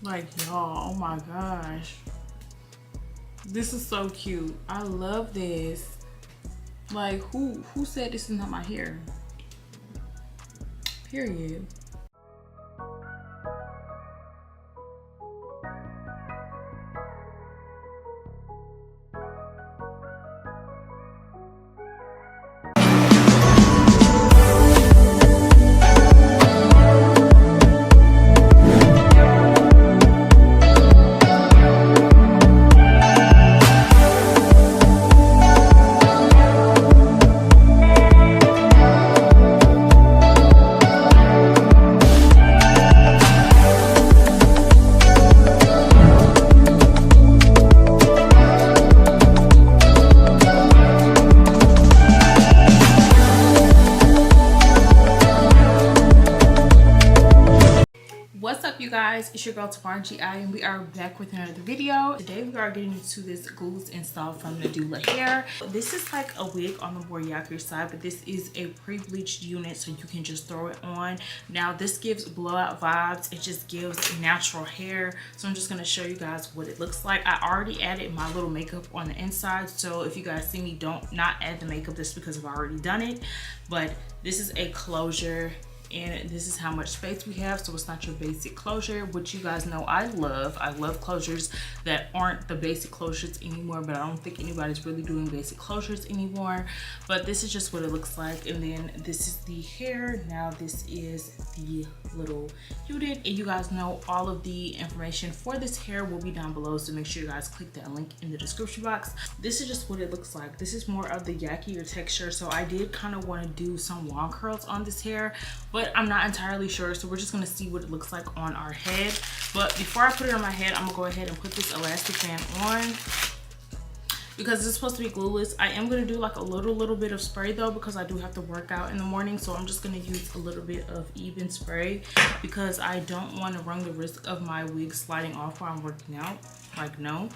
Like, y'all, oh my gosh. This is so cute. I love this. Like, who said this is not my hair? Period. You guys, it's your girl TBGIFT, and we are back with another video. Today we are getting into this glueless install from Nadula Hair. This is like a wig on the more Yaki side, but this is a pre-bleached unit, so you can just throw it on. Now this gives blowout vibes. It just gives natural hair. So I'm just going to show you guys what it looks like. I already added my little makeup on the inside, so if you guys see me don't not add the makeup, this is because I've already done it. But this is a closure, and this is how much space we have, so it's not your basic closure, which you guys know I love closures that aren't the basic closures anymore, but I don't think anybody's really doing basic closures anymore. But this is just what it looks like, and then this is the hair. Now this is the little unit, and you guys know all of the information for this hair will be down below, so make sure you guys click that link in the description box. This is just what it looks like. This is more of the Yaki texture, so I did kind of want to do some wand curls on this hair, but I'm not entirely sure, so we're just gonna see what it looks like on our head. But before I put it on my head, I'm gonna go ahead and put this elastic band on because it's supposed to be glueless. I am gonna do like a little bit of spray though, because I do have to work out in the morning, so I'm just gonna use a little bit of even spray because I don't want to run the risk of my wig sliding off while I'm working out. Like, no,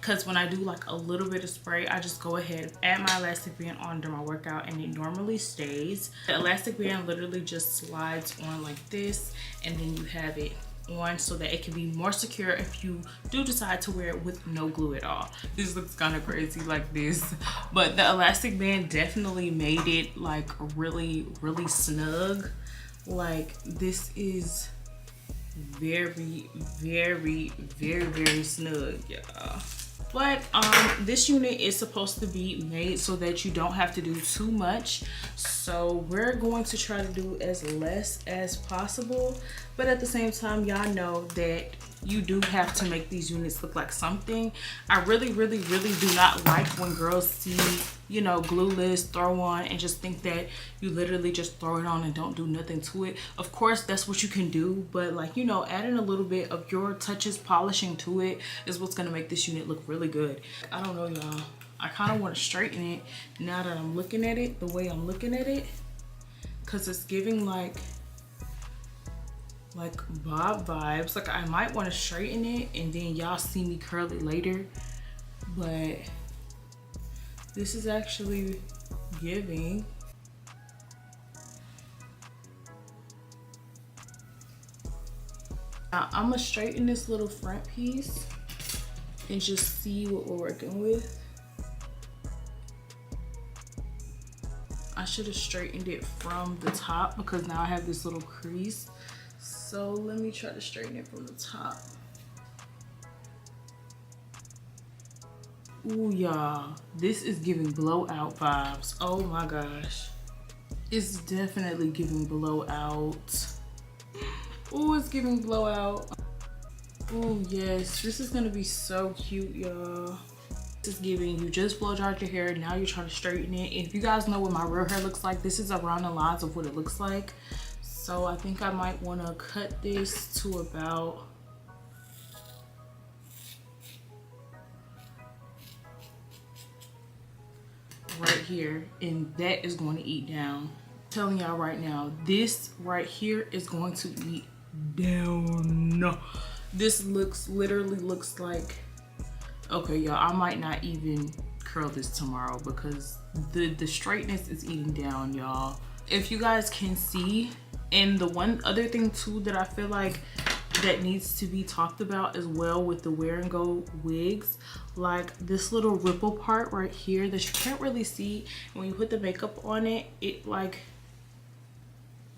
because when I do like a little bit of spray, I just go ahead, add my elastic band on during my workout, and it normally stays. The elastic band literally just slides on like this, and then you have it on so that it can be more secure if you do decide to wear it with no glue at all. This looks kind of crazy like this, but the elastic band definitely made it like really snug. Like, this is very snug, y'all. But this unit is supposed to be made so that you don't have to do too much, so we're going to try to do as less as possible, but at the same time, y'all know that you do have to make these units look like something. I really do not like when girls see, you know, glueless, throw on, and just think that you literally just throw it on and don't do nothing to it. Of course, that's what you can do, but like, you know, adding a little bit of your touches, polishing to it is what's gonna make this unit look really good. I don't know, y'all. I kind of want to straighten it now that I'm looking at it the way I'm looking at it, because it's giving like bob vibes. Like, I might want to straighten it and then y'all see me curl it later, but this is actually giving. Now I'm gonna straighten this little front piece and just see what we're working with. I should have straightened it from the top because now I have this little crease. So let me try to straighten it from the top. Ooh, y'all, this is giving blowout vibes. Oh my gosh. It's definitely giving blowout. Ooh, it's giving blowout. Oh yes, this is gonna be so cute, y'all. This is giving you just blow dried your hair, now you're trying to straighten it. If you guys know what my real hair looks like, this is around the lines of what it looks like. So I think I might want to cut this to about right here, and that is going to eat down. I'm telling y'all right now, this right here is going to eat down. This literally looks like, okay y'all, I might not even curl this tomorrow because the straightness is eating down, y'all. If you guys can see. And the one other thing too that I feel like that needs to be talked about as well with the wear and go wigs. Like this little ripple part right here that you can't really see, and when you put the makeup on it, it like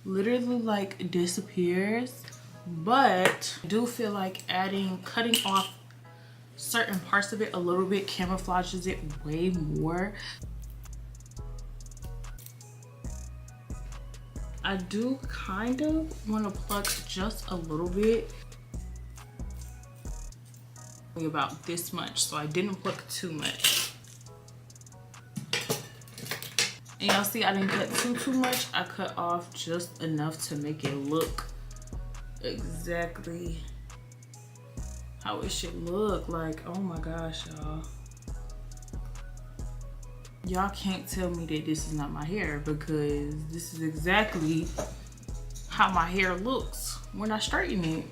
literally like disappears. But I do feel like cutting off certain parts of it a little bit camouflages it way more. I do kind of want to pluck just a little bit, about this much, so I didn't pluck too much. And y'all see I didn't cut too much. I cut off just enough to make it look exactly how it should look. Like, oh my gosh, y'all can't tell me that this is not my hair, because this is exactly how my hair looks when I straighten it.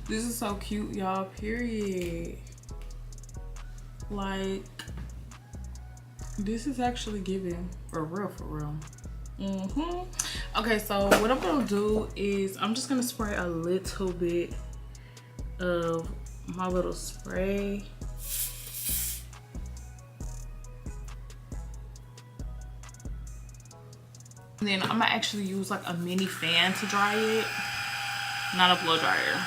This is so cute, y'all, period. Like, this is actually giving for real. Okay, so what I'm gonna do is I'm just gonna spray a little bit of my little spray. And then I'm gonna actually use like a mini fan to dry it, not a blow dryer.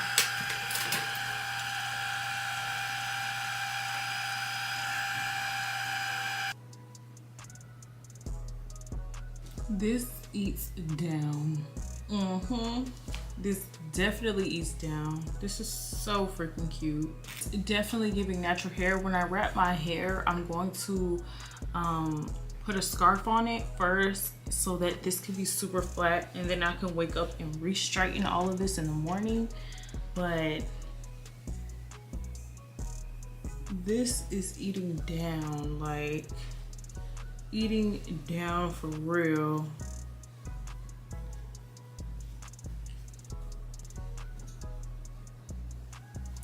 This eats down. This definitely eats down. This is so freaking cute. It's definitely giving natural hair. When I wrap my hair, I'm going to put a scarf on it first so that this can be super flat, and then I can wake up and re-straighten all of this in the morning. But this is eating down, like eating down for real.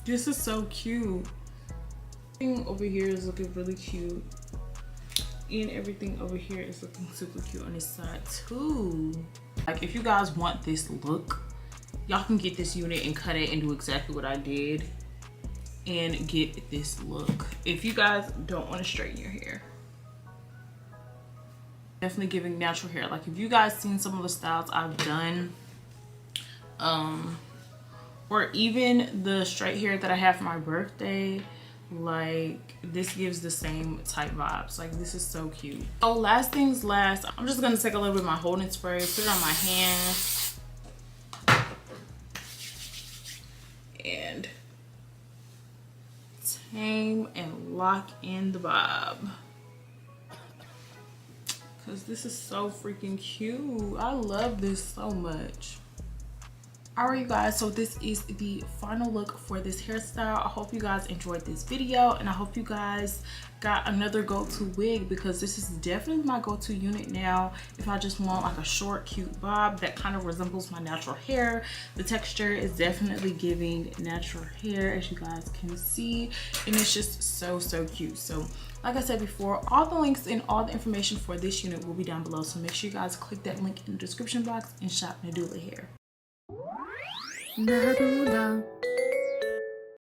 This is so cute. Everything over here is looking really cute, and everything over here is looking super cute on this side too. Like, if you guys want this look, y'all can get this unit and cut it and do exactly what I did and get this look. If you guys don't want to straighten your hair, definitely giving natural hair. Like, if you guys seen some of the styles I've done, or even the straight hair that I had for my birthday, like this gives the same type vibes. Like, this is so cute. So last things last, I'm just gonna take a little bit of my holding spray, put it on my hand, and tame and lock in the bob, because this is so freaking cute. I love this so much. Alright, you guys, so this is the final look for this hairstyle. I hope you guys enjoyed this video, and I hope you guys got another go-to wig, because this is definitely my go-to unit now if I just want like a short cute bob that kind of resembles my natural hair. The texture is definitely giving natural hair, as you guys can see, and it's just so cute. So like I said before, all the links and all the information for this unit will be down below, so make sure you guys click that link in the description box and shop Nadula Hair. Nadula.